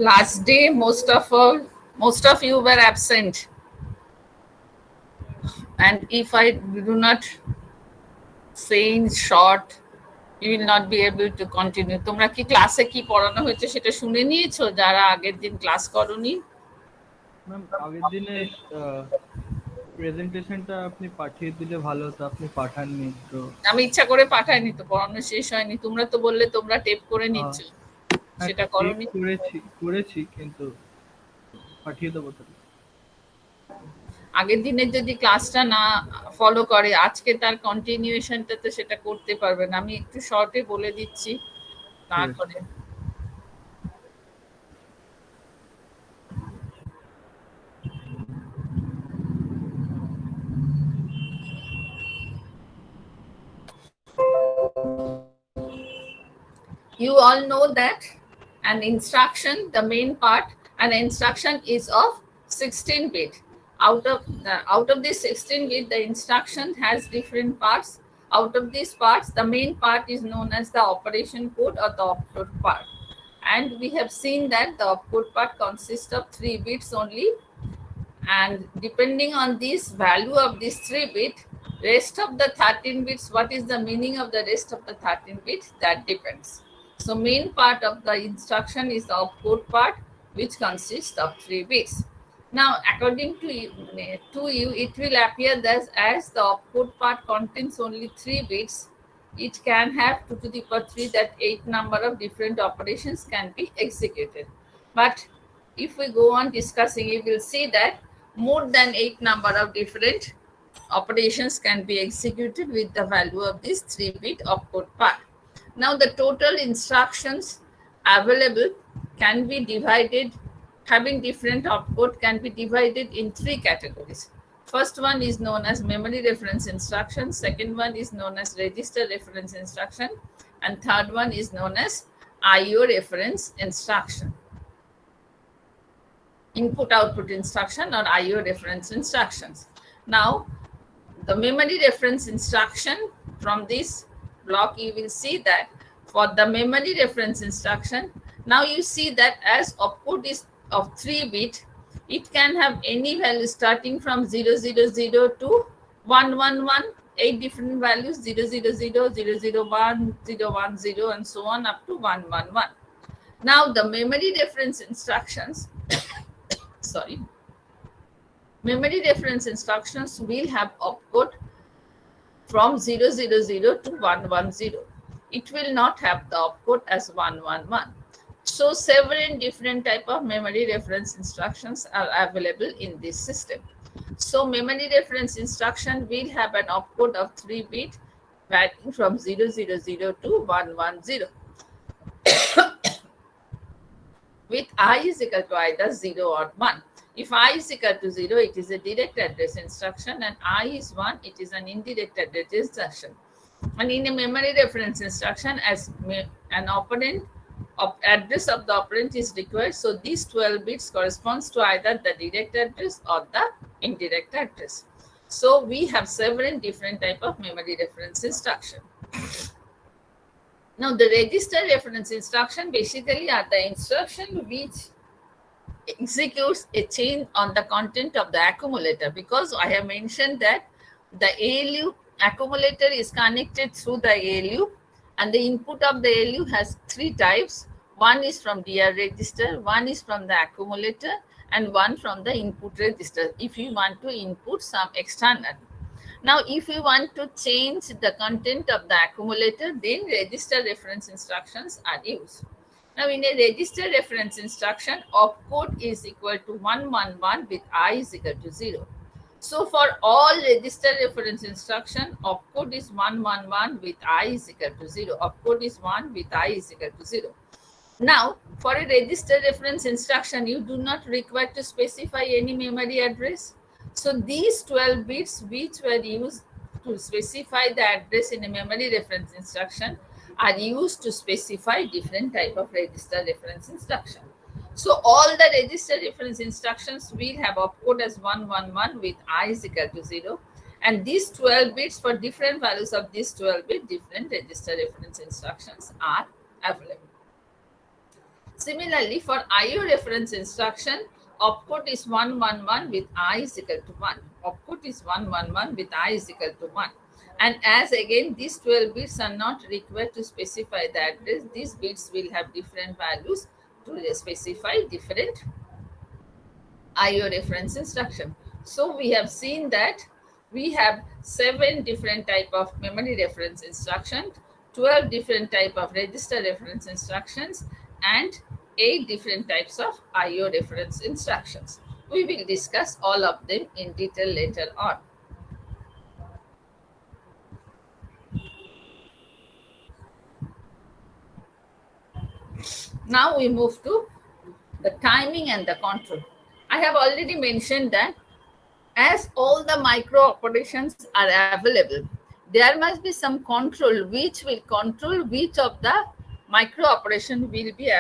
Last day, most of you were absent, and if I do not say in short, you will not be able to continue. তোমরা কি ক্লাসে কি পড়ানো হয়েছে সেটা শুনে নিয়েছো যারা আগের দিন ক্লাস করোনি? ম্যাম আগের দিনের প্রেজেন্টেশনটা আপনি পাঠিয়ে দিলে ভালো হতো, আপনি পাঠাননি তো। আমি ইচ্ছা করে পাঠাইনি, তো পড়ানো শেষ হয়নি। তোমরা তো বললে তোমরা টেপ করে নিচ্ছ, সেটা করোনি। করেছি কিন্তু পাঠিয়ে দেবো তাহলে। আগের দিনের যদি ক্লাসটা না ফলো করে আজকে তার কন্টিনিউশনটা তো সেটা করতে পারবে না। আমি একটু শর্টে বলে দিচ্ছি না করে। You all know that an instruction, the main part, an instruction is of 16 bit. Out of this 16 bit, the instruction has different parts. Out of these parts, the main part is known as the operation code or the opcode part. And we have seen that the opcode part consists of 3 bits only. And depending on this value of this 3 bit, rest of the 13 bits, what is the meaning of the rest of the 13 bits, that depends. So main part of the instruction is the opcode part, which consists of 3 bits. Now, according to you, it will appear that as the opcode part contains only 3 bits, it can have 2 to the power 3, that 8 number of different operations can be executed. But if we go on discussing, you will see that more than 8 number of different operations can be executed with the value of this 3-bit opcode part. Now, the total instructions available can be divided, having different opcode, can be divided in 3 categories. First one is known as memory reference instruction, second one is known as register reference instruction, and third one is known as IO reference instruction. Input output instruction or IO reference instructions. Now, the memory reference instruction, from this block you will see that for the memory reference instruction, now you see that as opcode is of 3 bit, it can have any value starting from 000 to 111, 8 different values, 000, 001, 010, and so on up to 111. Now, the memory reference instructions memory reference instructions will have opcode from 000 to 110. It will not have the opcode as 111. So several different type of memory reference instructions are available in this system. So memory reference instruction will have an opcode of 3 bit varying from 000 to 110. With I is equal to either 0 or 1. If I is equal to 0, it is a direct address instruction, and I is 1, it is an indirect address instruction. And in a memory reference instruction, as an operand, address of the operand is required, so these 12 bits corresponds to either the direct address or the indirect address. So we have several different type of memory reference instruction. Now, the register reference instruction basically are the instruction which executes a change on the content of the accumulator, because I have mentioned that the ALU accumulator is connected through the ALU, and the input of the ALU has 3 types. One is from DR register, one is from the accumulator, and one from the input register if you want to input some external. Now, if you want to change the content of the accumulator, then register reference instructions are used. Now, in a register reference instruction, opcode is equal to 111 with I is equal to 0. So, for all register reference instruction, opcode is 111 with I is equal to 0. Opcode is 1 with I is equal to 0. Now, for a register reference instruction, you do not require to specify any memory address. So these 12 bits which were used to specify the address in a memory reference instruction are used to specify different type of register reference instruction. So all the register reference instructions will have opcode as 111 with I is equal to 0. And these 12 bits, for different values of these 12 bits, different register reference instructions are available. Similarly, for IO reference instruction, opcode is 111 with I is equal to 1. Opcode is 111 with I is equal to 1. And as again, these 12 bits are not required to specify the address. These bits will have different values to specify different IO reference instruction. So we have seen that we have 7 different type of memory reference instruction, 12 different type of register reference instructions, and 8 different types of IO reference instructions. We will discuss all of them in detail later on. Now we move to the timing and the control. I have already mentioned that as all the micro operations are available, there must be some control which will control which of the micro operation will be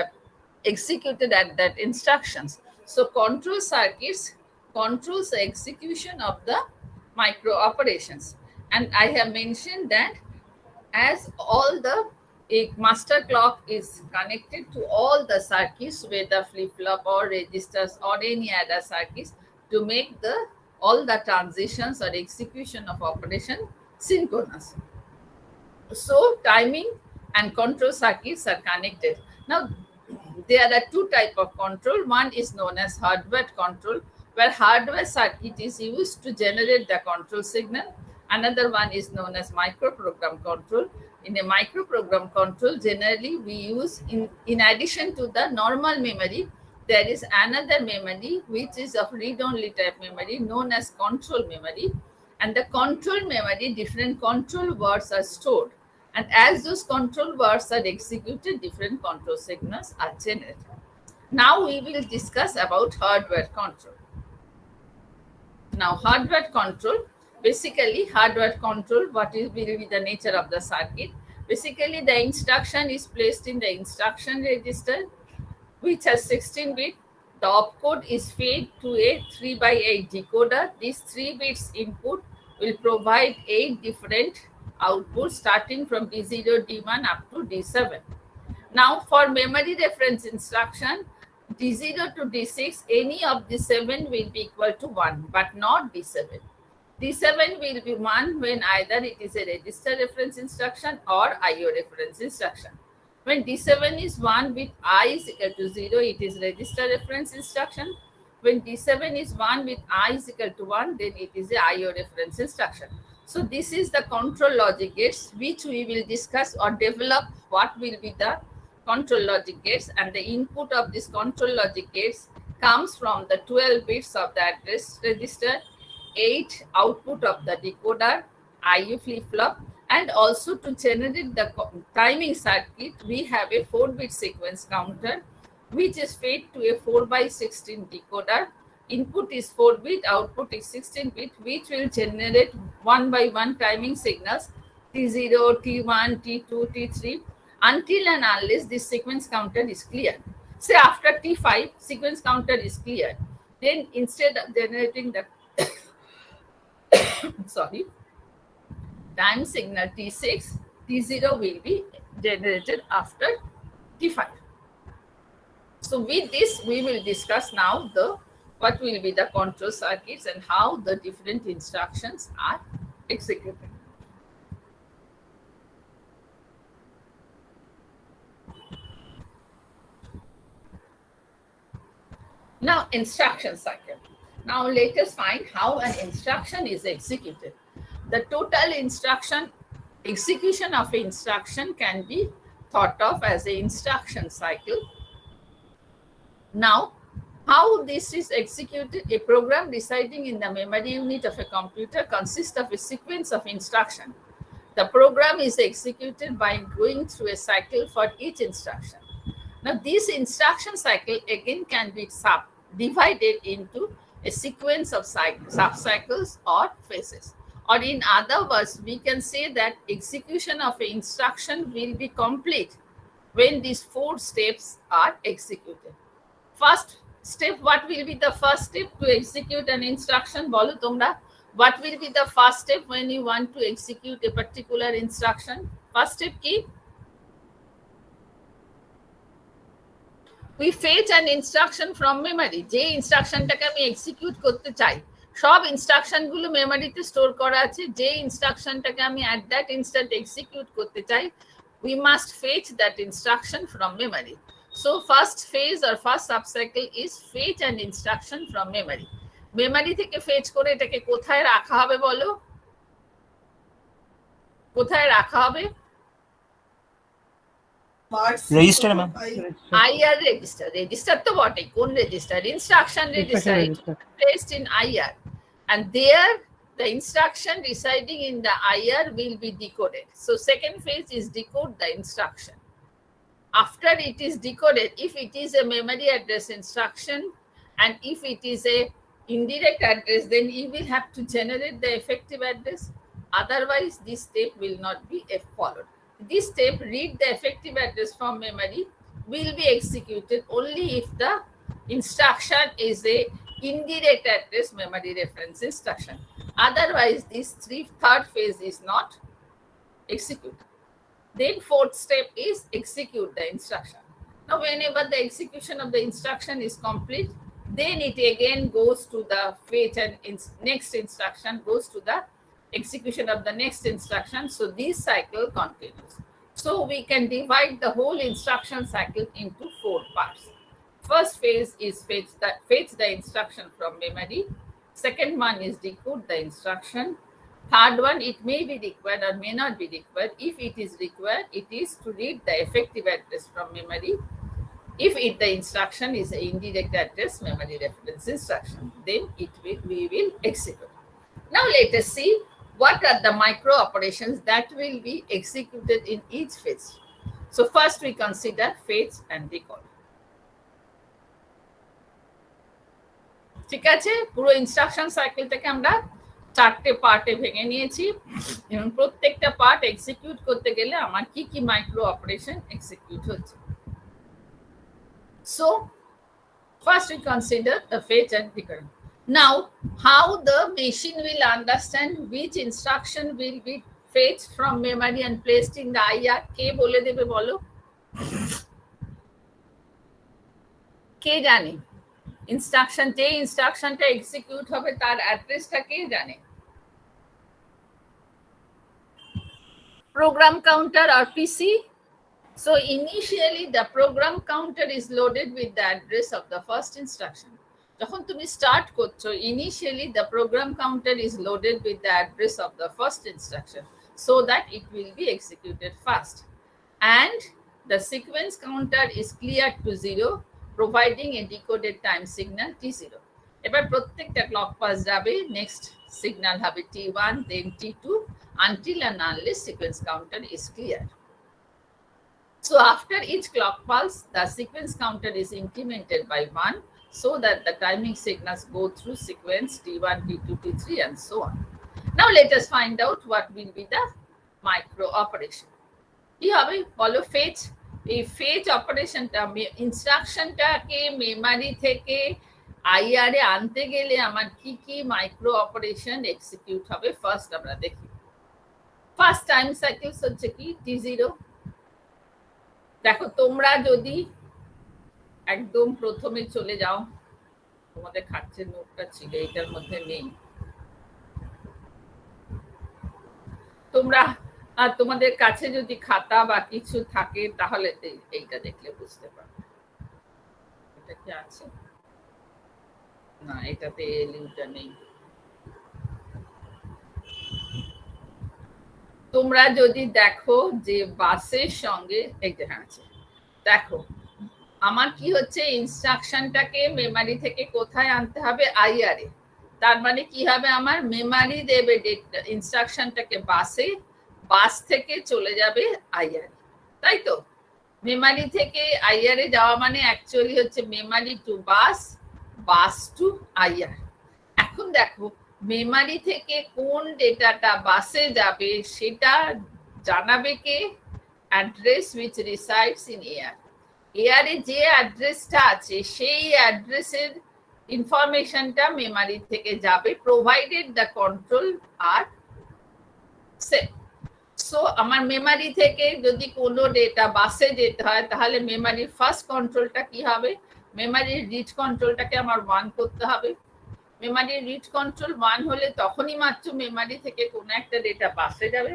executed at that instructions. So control circuits controls the execution of the micro operations. And I have mentioned that as all the a master clock is connected to all the circuits, whether flip-flop or registers or any other circuits, to make the all the transitions or execution of operation synchronous. So timing and control circuits are connected. Now there are two type of control. One is known as hardware control, where hardware circuit is used to generate the control signal. Another one is known as microprogram control. In a microprogram control, generally we use in addition to the normal memory, there is another memory which is of read-only type memory known as control memory. And the control memory, different control words are stored. And as those control words are executed, different control signals are generated. Now we will discuss about hardware control. Now hardware control, basically hardware control, will be the nature of the circuit. Basically the instruction is placed in the instruction register which has 16 bit. The opcode is fed to a 3 by 8 decoder. These 3 bits input will provide 8 different outputs starting from D0, D1 up to D7. Now for memory reference instruction, D0 to D6, any of the 7 will be equal to 1, but not D7. D7 will be 1 when either it is a register reference instruction or IO reference instruction. When D7 is 1 with I is equal to 0, it is register reference instruction. When D7 is 1 with I is equal to 1, then it is a IO reference instruction. So this is the control logic gates which we will discuss or develop what will be the control logic gates, and the input of this control logic gates comes from the 12 bits of the address register, 8 output of the decoder, IO flip-flop, and also to generate the timing circuit, we have a 4-bit sequence counter which is fed to a 4 by 16 decoder. Input is 4-bit, output is 16-bit, which will generate 1 by 1 timing signals T0, T1, T2, T3 until and unless this sequence counter is cleared. Say after T5, sequence counter is cleared. Then instead of generating the sorry, time signal T6, T0 will be generated after T5. So with this, we will discuss now what will be the control circuits and how the different instructions are executed. Now instruction cycle. Now let us find how an instruction is executed. The total instruction execution of an instruction can be thought of as an instruction cycle. Now, how this is executed, a program residing in the memory unit of a computer consists of a sequence of instructions. The program is executed by going through a cycle for each instruction. Now, this instruction cycle again can be divided into a sequence of sub-cycles or phases. Or in other words, we can say that execution of an instruction will be complete when these 4 steps are executed. First step, what will be the first step to execute an instruction? Bolo tomra, what will be the first step when you want to execute a particular instruction? First step ki? we fetch an instruction from memory. যে ইনস্ট্রাকশনটাকে আমি execute করতে চাই, সব instruction গুলো মেমোরিতে store করা আছে। যে ইনস্ট্রাকশনটাকে আমি at that instant এক্সিকিউট করতে চাই, we must fetch that instruction from memory. So first phase or first subcycle is fetch an instruction from memory. Memory থেকে ফেচ করে এটাকে কোথায় রাখা হবে বলো? কোথায় রাখা হবে? Register ma'am. IR register. Register তো বটে, কোন register? Instruction register, placed in IR, and there the instruction residing in the IR will be decoded. So second phase is decode the instruction. After it is decoded, if it is a memory address instruction and if it is a indirect address, then you will have to generate the effective address. Otherwise this step will not be followed. This step, read the effective address from memory, will be executed only if the instruction is a indirect address memory reference instruction. Otherwise this third phase is not executed. Then fourth step is execute the instruction. Now whenever the execution of the instruction is complete, then it again goes to the fetch and next instruction goes to the execution of the next instruction. So this cycle continues. So we can divide the whole instruction cycle into 4 parts. First phase is fetch the instruction from memory. Second one is decode the instruction. Third one, it may be required or may not be required. If it is required, it is to read the effective address from memory. If the instruction is an indirect address memory reference instruction, then we will execute. Now let us see what are the micro operations that will be executed in each phase. So first we consider fetch and decode. ঠিক আছে, পুরো instruction সাইকেলটাকে আমরা 4টে পার্টে ভেঙে নিয়েছি এবং প্রত্যেকটা part execute করতে গেলে আমার কি কি মাইক্রো অপারেশন এক্সিকিউট হচ্ছে। So first we consider the fetch and decode. Now how the machine will understand which instruction will be fetched from memory and placed in the IR, কে বলে দেবে বলো? কে জানে? ইনস্ট্রাকশন, যে ইনস্ট্রাকশনটা এক্সিকিউট হবে তার অ্যাড্রেসটা কে জানে? Program counter or PC. So initially the program counter is loaded with the address of the first instruction. যখন তুমি স্টার্ট করছো, initially the program counter is loaded with the address of the first instruction so that it will be executed fast, and the sequence counter is cleared to 0, providing a decoded time signal T0. এবার প্রত্যেকটা clock pass যাবে, next signal হবে T1, then T2 until and unless sequence counter is cleared. So after each clock pulse, the sequence counter is incremented by 1 so that the timing signals go through sequence T1, T2, T3 and so on. Now let us find out what will be the micro operation. কি হবে বলো? Fetch. এই fetch অপারেশনটা ইনস্ট্রাকশনটাকে memory থেকে IR এ আনতে গেলে আমার কি কি মাইক্রো অপারেশন এক্সিকিউট হবে ফার্স্ট আমরা দেখি। ফার্স্ট টাইম সাইকেলস হচ্ছে কি T0। দেখো তোমরা যদি একদম প্রথমে চলে যাও, তোমাদের খাচ্ছে নোটটা ছিল, এটার মধ্যে নেই, তোমরা তোমাদের কাছে যদি খাতা বা কিছু থাকে তাহলে এইটা দেখলে বুঝতে পারবে। এটা কি আছে? না, এটাতে লিঙ্কটা নেই। তোমরা যদি দেখো যে বাসের সঙ্গে এইটা আছে, দেখো আমার কি হচ্ছে, ইনস্ট্রাকশনটাকে মেমরি থেকে কোথায় আনতে হবে? IR এ। তার মানে কি হবে, আমার মেমরি দেবে ইনস্ট্রাকশনটাকে বাসে, বাস থেকে চলে যাবে IR, তাই তো? মেমরি থেকে IR এ যাওয়া মানে অ্যাকচুয়ালি হচ্ছে memory to bus, bus to IR। এখন দেখো মেমরি থেকে কোন ডেটাটা বাসে যাবে সেটা জানাবে কে? Address which resides in AR. AR এ যে অ্যাড্রেসটা আছে সেই অ্যাড্রেসের ইনফরমেশনটা মেমরি থেকে যাবে, provided the control are set. So আমার মেমারি থেকে যদি কোনো ডেটা বাসে যেতে হয় তাহলে মেমারির ফার্স্ট কন্ট্রোলটা কি হবে, মেমারির রিড কন্ট্রোলটাকে আমার 1 করতে হবে। মেমারির রিড কন্ট্রোল 1 হলে তখনই মাত্র মেমারি থেকে কোনো একটা ডেটা বাসে যাবে।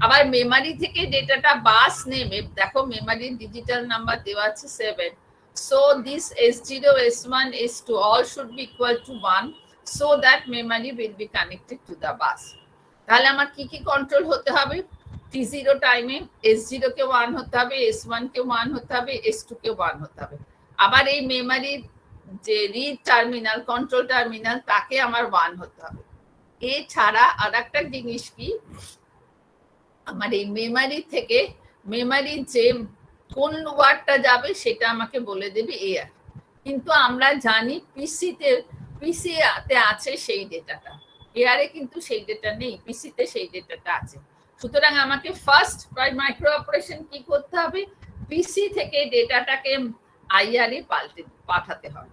আবার মেমারি থেকে ডেটাটা বাস নেবে, দেখো মেমারির ডিজিটাল নাম্বার দেওয়া আছে 7, so this S0 S1 S2 all should be equal to 1 so that memory will be connected to the bus। তাহলে আমার কি কি কন্ট্রোল হতে হবে, T0 টাইমে S0 কে 1 হতে হবে, S1 কে 1 হতে হবে, S2 কে 1 হতে হবে। আবার এই মেমারির যে রিড টার্মিনাল কন্ট্রোল টার্মিনাল তাকে আমার 1 হতে হবে। এছাড়া আর একটা জিনিস কি, আমার এই মেমারি থেকে মেমারির যে কোন ওয়ার্ডটা যাবে সেটা আমাকে বলে দেবে এআর, কিন্তু আমরা জানি পিসিতে আছে সেই ডেটাটা, এআরে কিন্তু সেই ডেটা নেই, পিসিতে সেই ডেটাটা আছে। সুতরাং আমাকে ফার্স্ট মাইক্রো অপারেশন কি করতে হবে, পিসি থেকে ডেটাটাকে আইআরে পাঠাতে হবে।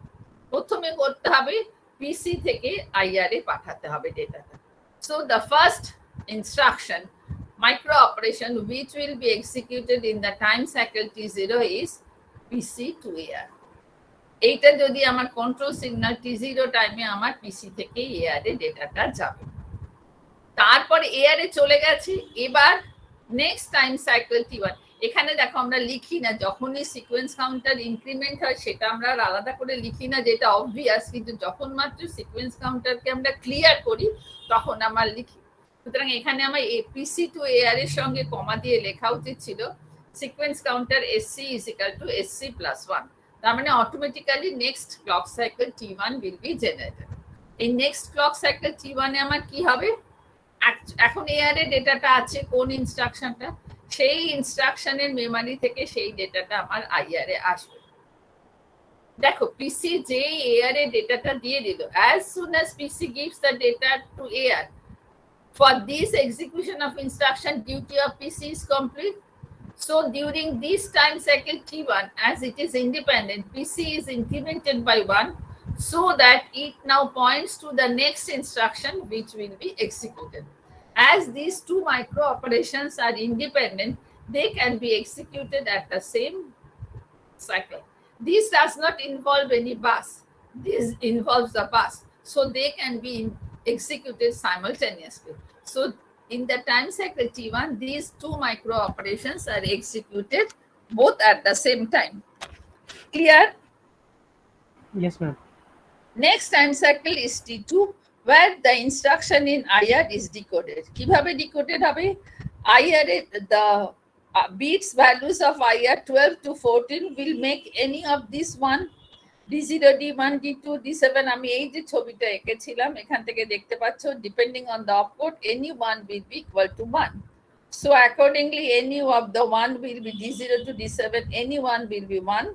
প্রথমে করতে হবে পিসি থেকে আইআরে পাঠাতে হবে ডেটাটা। So the first instruction micro operation which will be executed in the time cycle T0 is PC to AR। এইটা যদি আমার কন্ট্রোল সিগন্যাল T0 টাইমে আমার পিসি থেকে AR এ ডেটাটা যাবে, তারপর AR এ চলে গেছে। এবার নেক্সট টাইম সাইকেল T1, এখানে দেখো আমরা লিখি না, যখনই সিকোয়েন্স কাউন্টার ইনক্রিমেন্ট হয় সেটা আমরা আলাদা করে লিখি না, যেটা অবভিয়াস, কিন্তু যখন মাত্র সিকোয়েন্স কাউন্টারকে আমরা ক্লিয়ার করি তখন আমরা লিখি। সুতরাং এখানে আমার পিসি টু এআর এর সঙ্গে কমা দিয়ে লেখা উচিত ছিল sequence counter SC is equal to SC plus 1। তার মানে automatically next clock cycle T1 will be generated. এই নেক্সট ক্লক সাইকেল T1 এ আমার কি হবে, এখন এআর এর ডেটাটা আছে কোন ইনস্ট্রাকশনটা, সেই ইনস্ট্রাকশনের মেমরি থেকে সেই ডেটাটা আমার আইআর এ আসবে। দেখো পিসি যে এআর এর ডেটাটা দিয়ে দিল, as soon as PC gives the data to AR, for this execution of instruction duty of PC is complete. So during this time cycle T1, as it is independent, PC is incremented by 1 so that it now points to the next instruction which will be executed. As these two micro operations are independent, they can be executed at the same cycle. This does not involve any bus, this involves the bus, so they can be executed simultaneously. So in the time cycle T1, these two micro operations are executed both at the same time. Clear? Yes, ma'am. Next time cycle is T2, where the instruction in IR is decoded. কিভাবে decoded হবে? IR the bits values of IR 12 to 14 will make any of this one D0, D1, D2, D7, আমি এই যে ছবিটা এঁকেছিলাম এখান থেকে দেখতে পাচ্ছ, depending on the opcode any one will be equal to 1. So accordingly any of the one will be D0 to D7, any one will be 1.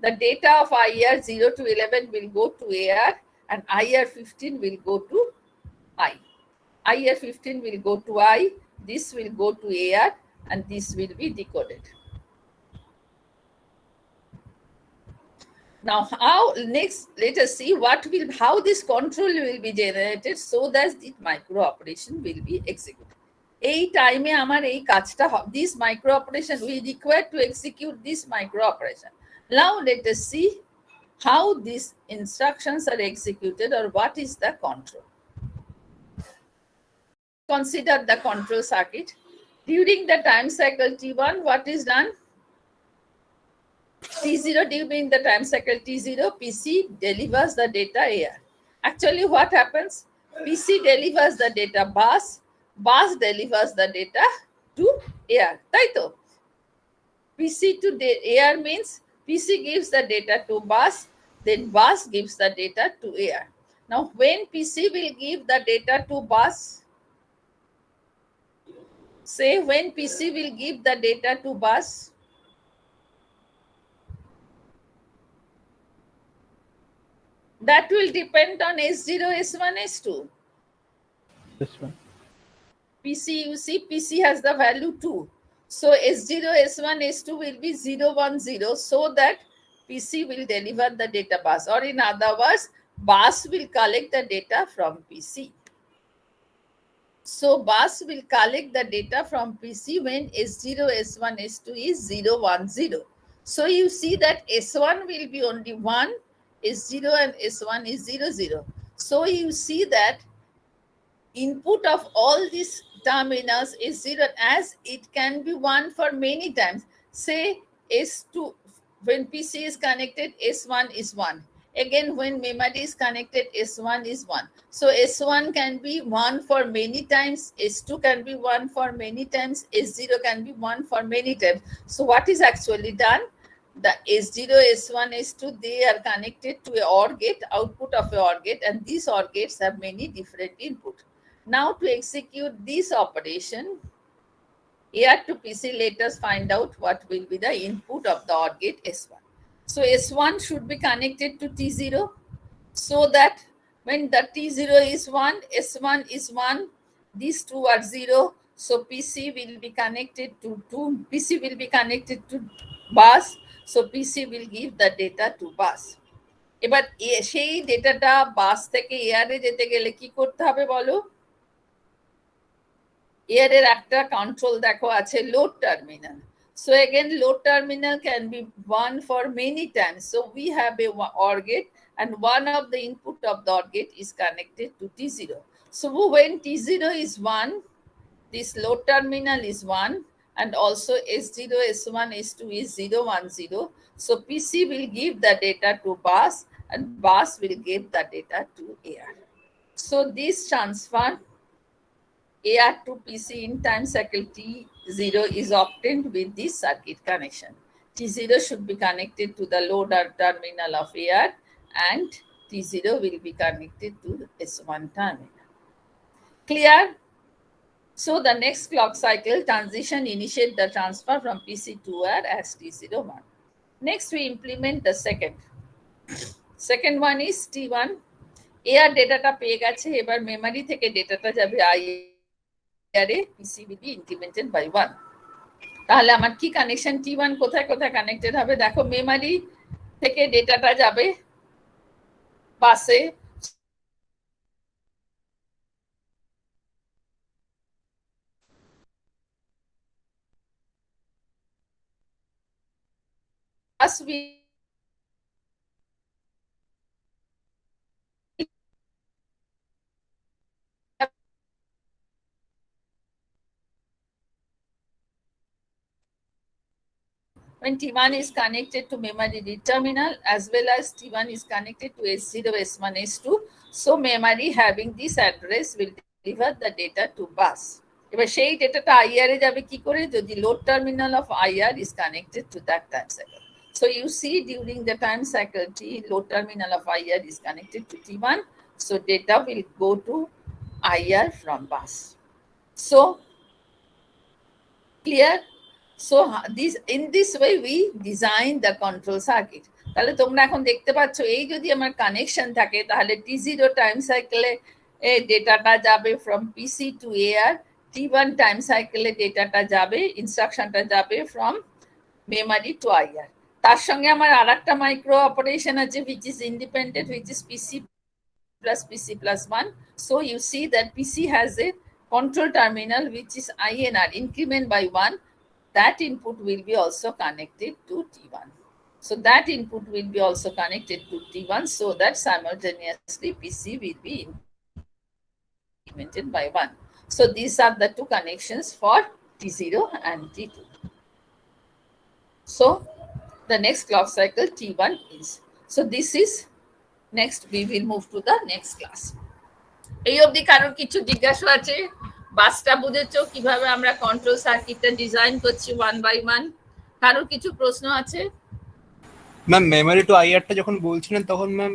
The data of IR 0 to 11 will go to AR and IR 15 will go to I. IR 15 will go to I, this will go to AR and this will be decoded. Now, how next? Let us see how this control will be generated so that the micro operation will be executed. এই টাইমে আমার এই কাজটা, this micro operation we require to execute this micro operation. Now let us see how these instructions are executed or what is the control. Consider the control circuit. During the time cycle T1, what is done? T0 during the time cycle T0, PC delivers the data AR. Actually, what happens? PC delivers the data bus delivers the data to AR. Right? PC to AR means PC gives the data to bus, then bus gives the data to AR. Now, when PC will give the data to bus, say when PC will give the data to bus, that will depend on S0, S1, S2. This one. PC, you see, PC has the value 2. So S0, S1, S2 will be 0, 1, 0 so that PC will deliver the data bus, or in other words, bus will collect the data from PC. So bus will collect the data from PC when S0, S1, S2 is 0, 1, 0. So you see that S1 will be only 1, S0 and S1 is 0, 0. So you see that input of all these terminals is 0, as it can be 1 for many times. Say S2, when PC is connected, S1 is 1. Again, when memory is connected, S1 is 1. So S1 can be 1 for many times, S2 can be 1 for many times, S0 can be 1 for many times. So what is actually done? The S0, S1, S2, they are connected to a OR gate, output of a OR gate, and these OR gates have many different input. Now to execute this operation, AR to PC, let us find out what will be the input of the OR gate S1. So S1 should be connected to T0, so that when the T0 is 1, S1 is 1, these two are 0. So PC will be connected to PC will be connected to bus. So PC will give the data to bus. এবার সেই ডেটাটা বাস থেকে এয়ারে যেতে গেলে কি করতে হবে বলো? এয়ারের একটা কন্ট্রোল দেখো আছে load terminal. So again, load terminal can be one for many times. So we have a OR gate, and one of the input of the OR gate is connected to T0. So when T0 is 1, this load terminal is 1, and also S0, S1, S2 is 0, 1, 0. So PC will give the data to bus, and bus will give the data to AR. So this transfer AR to PC in time cycle T0 is obtained with this circuit connection. T0 should be connected to the loader terminal of AR, and T0 will be connected to S1 terminal. Clear? So the next clock cycle transition initiate the transfer from PC to AR as T01. Next we implement the second. Second one is T1. AR data পেয়ে গেছে, এবার memory থেকে ডেটাটা যাবে PC will be incremented by 1. তাহলে আমার কি connection T1 কোথায় কোথায় কানেক্টেড হবে? দেখো মেমরি থেকে ডেটাটা যাবে বাসে, bus will when T1 is connected to memory read terminal, as well as T1 is connected to S0, S1, S2. So memory having this address will deliver the data to bus. এবার সেই ডেটাটা IR এ যাবে কি করে? যদি load terminal of IR is connected to that time cycle. So you see during the time cycle T, load terminal of IR is connected to T1. So data will go to IR from bus. So clear? So in this way we design the control circuit. তাহলে তোমরা এখন দেখতে পাচ্ছ এই যদি আমার connection থাকে তাহলে T0 টাইম সাইকেলে ডেটাটা যাবে from PC to AR, T1 time সাইকেলে ডেটাটা যাবে, ইনস্ট্রাকশনটা যাবে from memory to IR. তার সঙ্গে আমার আরেকটা মাইক্রো অপারেশন আছে which is independent, which is PC plus 1. So you see that PC has a control terminal which is INR, increment by 1. That input will be also connected to T1. So that input will be also connected to T1, so that simultaneously PC will be incremented by 1. So these are the two connections for T0 and T2. So the next clock cycle T1 is. So this is next. We will move to the next class. এই অবধি কারোর কিছু জিজ্ঞাসা আছে? বাসটা বুঝেছো কিভাবে আমরা কন্ট্রোল সার্কিটটা ডিজাইন করছি ওয়ান বাই ওয়ান? কারোর কিছু প্রশ্ন আছে? ম্যাম মেমরি টু আইআরটা যখন বলছিলেন তখন ম্যাম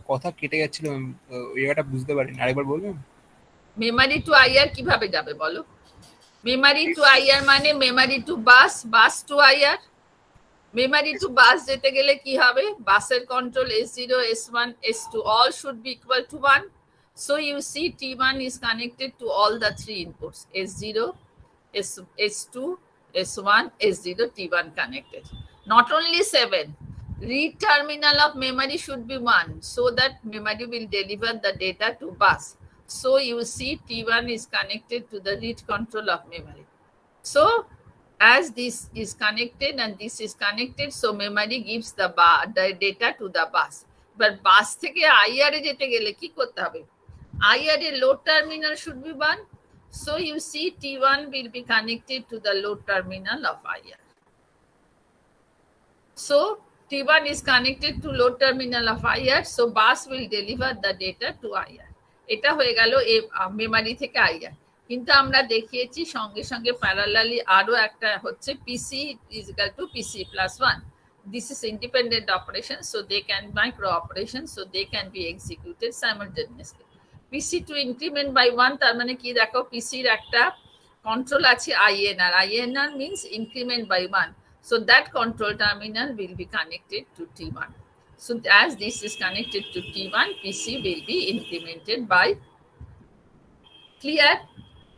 কথা কেটে যাচ্ছিল ম্যাম, ওই জায়গাটা বুঝতে পারিনি, আরেকবার বলবেন? মেমরি টু আইআর কিভাবে যাবে বলো? মেমরি টু আইআর মানে memory to bus, bus to IR. Memory to বাস যেতে গেলে কি হবে? বাসের control S0, S1, S2 all should be equal to 1. So you see T1 is connected to all the three inputs, S0, S2, S1, S0, T1 connected. Not only 7, read terminal of memory should be 1 so that memory will deliver the data to bus. So you see T1 is connected to the read control of memory. So as this is connected and this is connected, so memory gives the data to the bus. But bus থেকে IR এ যেতে গেলে কি করতে হবে? IR A load terminal should be 1. So you see T1 will be connected to the load terminal of IR. So T1 is connected to load terminal of IR. So bus will deliver the data to IR. এটা হয়ে গেল memory থেকে IR. কিন্তু আমরা দেখিয়েছি সঙ্গে সঙ্গে parallelly আরো একটা হচ্ছে PC is equal to PC plus 1. This is independent operation, so they can micro operations, so they can be executed simultaneously. PC to increment by 1 তার মানে কি দেখো PC এর একটা control আছে INR. INR means increment by 1. So that control terminal will be connected to T1. So as this is connected to T1, PC will be incremented by. Clear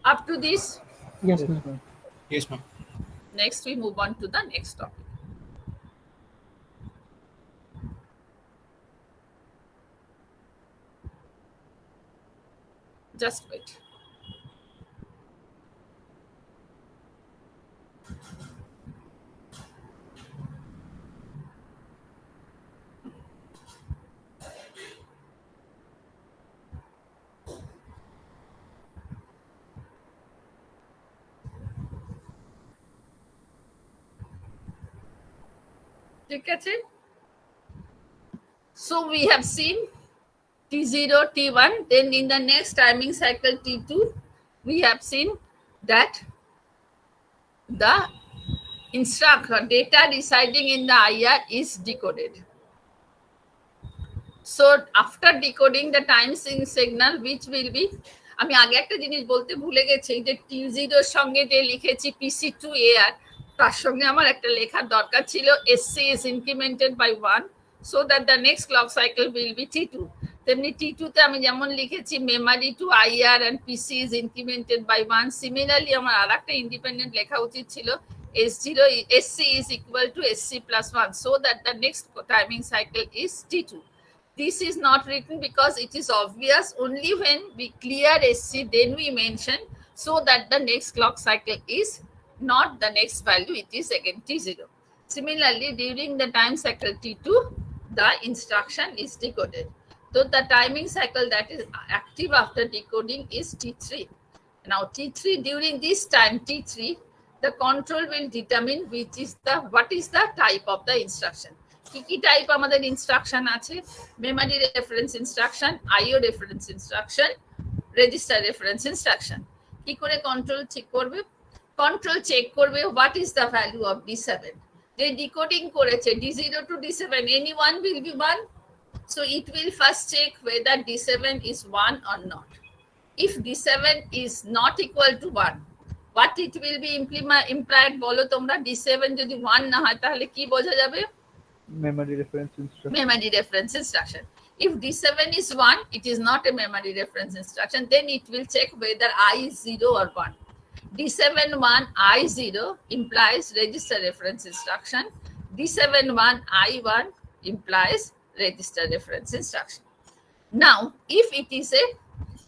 up to this? Yes, ma'am. Yes, ma'am. Next we move on to the next topic. Just wait. ঠিক আছে? So we have seen T0, T1, then in the next timing cycle T2, we have seen that the data residing in the IR is decoded. So after decoding the time signal, which will be, আমি আগে একটা জিনিস বলতে ভুলে গেছি যে T0 এর সঙ্গে যে লিখেছি PC2AR, তার সঙ্গে আমার একটা লেখার দরকার ছিল SC is incremented by 1 so that the next clock cycle will be T2. তেমনি T2 তে আমি যেমন লিখেছি memory to IR and PC is incremented by 1. Similarly আমার আরেকটা ইন্ডিপেন্ডেন্ট লেখা উচিত ছিল SC is equal to SC plus 1 so that the next timing cycle is T2. This is not written because it is obvious. Only when we clear SC then we mention so that the next clock cycle is not the next value, it is again T0. Similarly, during the time cycle T2, the instruction is decoded. So the timing cycle that is active after decoding is T3. Now T3, during this time T3, the control will determine what is the type of the instruction. কি type আমাদের instruction আছে? Memory reference instruction, IO reference instruction, register reference instruction. কি করে control check করবে? Control check করবে what is the value of D7. যে decoding করেছে D0 to D7, any one will be 1. So it will first check whether D7 is 1 or not. If D7 is not equal to 1, what it will be implied বলো তোমরা? D7 যদি 1 না হয় তাহলে কি বোঝা যাবে? Memory reference instruction. Memory reference instruction. If D7 is 1, it is not a memory reference instruction. Then it will check whether I is 0 or 1. D7 1 I0 implies register reference instruction. D7 1 I1 implies register reference instruction. Now, if it is a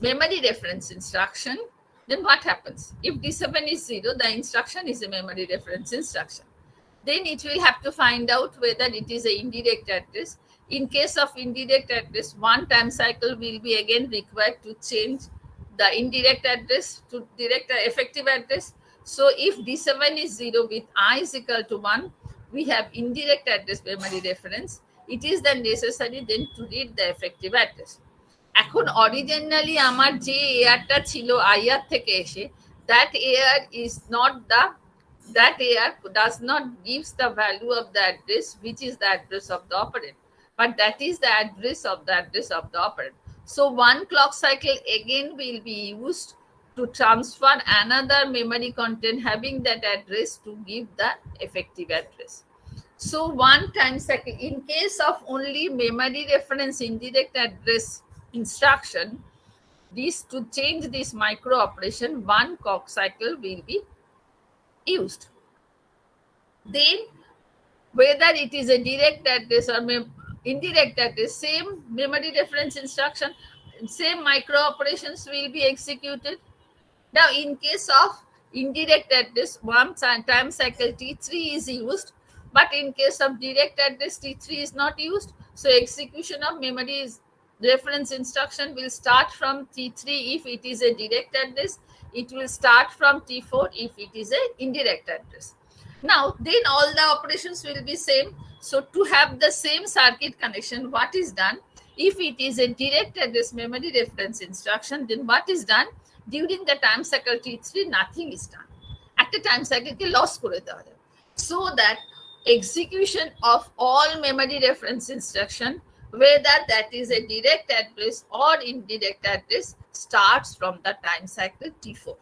memory reference instruction, then what happens? If D7 is 0, the instruction is a memory reference instruction. Then it will have to find out whether it is an indirect address. In case of indirect address, one time cycle will be again required to change the indirect address to direct effective address. So if D7 is 0 with I is equal to 1, we have indirect address memory reference. It is then necessary then to read the effective address. এখন originally আমার যে এয়ারটা ছিল IR থেকে এসে, that AR is not that AR does not gives the value of the address which is the address of the operand, but that is the address of the operand. So one clock cycle again will be used to transfer another memory content having that address to give the effective address. So one time cycle, in case of only memory reference indirect address instruction, this to change this micro operation, one clock cycle will be used. Then whether it is a direct address or indirect address, same memory reference instruction, same micro operations will be executed. Now, in case of indirect address, one time cycle T3 is used, but in case of direct address, T3 is not used. So execution of memory reference instruction will start from T3 if it is a direct address. It will start from T4 if it is an indirect address. Now, then all the operations will be same. So to have the same circuit connection, what is done? If it is a direct address memory reference instruction, then what is done? During the time cycle T3, nothing is done. At the time cycle ke loss kore dewa hobe, so that execution of all memory reference instruction, whether that is a direct address or indirect address, starts from the time cycle T4.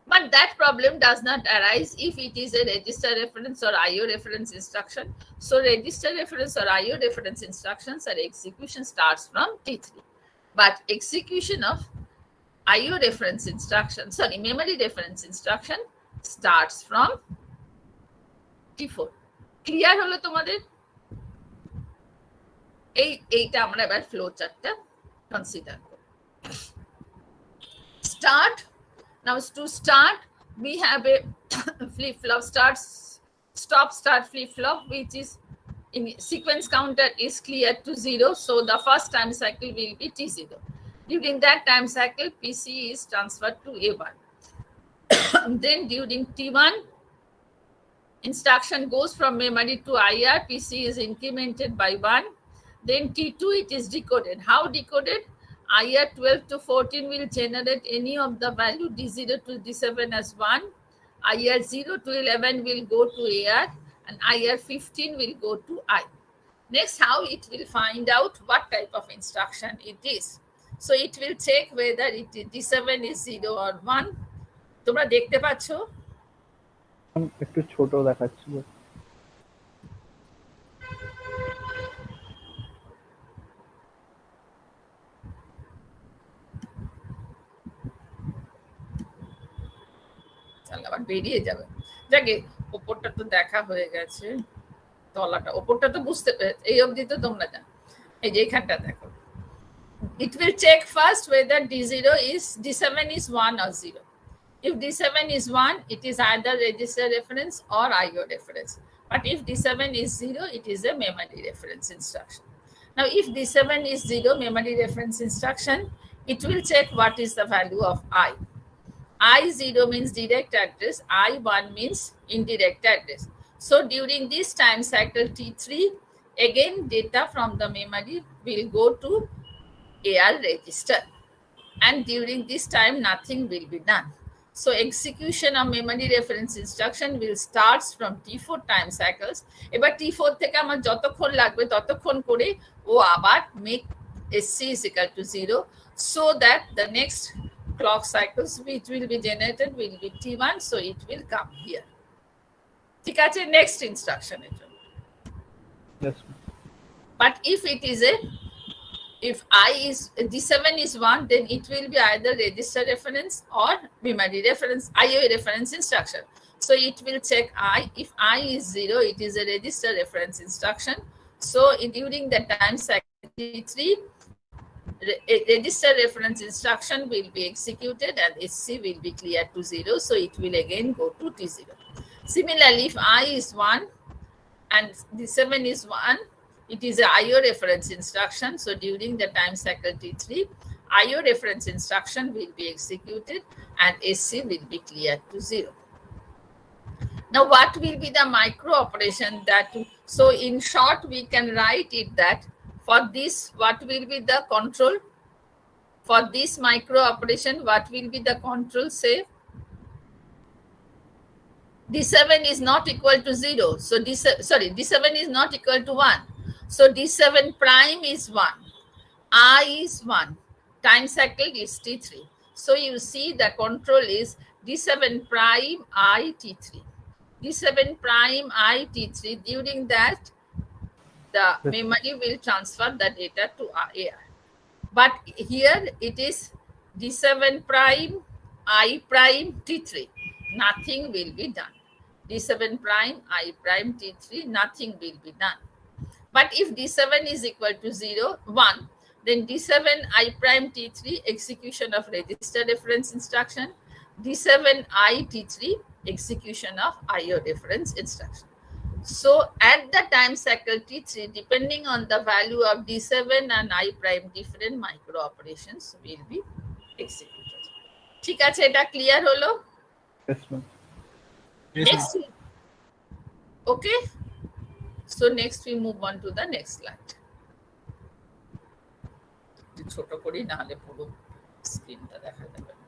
But that problem does not arise if it is a register reference or IO reference instruction. So register reference or IO reference instructions or execution starts from T3. But execution of IO reference instruction, memory reference instruction starts from T4. Clear হলো তোমাদের? এইটা আমরা এবার flow চার্টটা consider করব। Start. Now to start, we have a flip-flop stop-start flip-flop, which is in sequence counter is cleared to 0. So the first time cycle will be T0. During that time cycle, PC is transferred to A1. Then during T1, instruction goes from memory to IR. PC is incremented by 1. Then T2, it is decoded. How decoded? IR 12 to 14 will generate any of the value D0 to D7 as 1. IR 0 to 11 will go to AR, and IR 15 will go to I. Next, how it will find out what type of instruction it is. So it will check whether it is D7 is 0 or 1. তোমরা দেখতে পাচ্ছো? একটু ছোট দেখাচ্ছে। আবার বেরিয়ে যাবে। যাকে উপরটা তো দেখা হয়ে গেছে, তলাটা উপরটা তো বুঝতে পেরেছ, এই অবধি তো তোমরা জানো। এই যে এখানটা দেখো, it will check first whether D0 is D7 is 1 or 0. If D7 is 1, it is either register reference or IO reference. But if D7 is 0, it is a memory reference instruction. Now, if D7 is 0 memory reference instruction, it will check what is the value of I. I0 means direct address, I1 means indirect address. So during this time cycle T3, again data from the memory will go to AR register. And during this time, nothing will be done. So execution of memory reference instruction will start from T4 time cycles. এবার T4 থেকে আমার যতক্ষণ লাগবে ততক্ষণ করে ও আবার make SC is equal to 0, so that the next clock cycles which will be generated will be T1, so it will come here. ঠিক আছে, next instruction এর জন্য। Yes. But if it is if I is D7 is 1, then it will be either register reference or memory reference, IO reference instruction. So it will check I. If I is 0, it is a register reference instruction. So during the time cycle T3, a register reference instruction will be executed and SC will be cleared to 0. So it will again go to T0. Similarly, if I is 1 and D7 is 1, it is a IO reference instruction. So during the time cycle T3, IO reference instruction will be executed and SC will be cleared to 0. Now, what will be the micro operation that? So in short, we can write it that for this, what will be the control? For this micro operation, what will be the control? Say D7 is not equal to 0. So D7 is not equal to 1. So D7 prime is 1. I is 1. Time cycle is T3. So you see the control is D7 prime I T3. D7 prime I T3. During that, the memory will transfer the data to AR. But here it is D7 prime I prime T3. Nothing will be done. D7 prime I prime T3, nothing will be done. But if D7 is equal to 0, 1, Then D7 I prime T3 execution of register reference instruction. D7 I T3 execution of IO reference instruction. So at the time cycle T3, depending on the value of D7 and I prime, different micro operations will be executed. ঠিক আছে, এটা clear হলো? Yes, ma'am. Yes, Next, okay. So next we move on to the next slide. ছোট করি, না হলে পুরো স্ক্রিনটা দেখা যাবে না।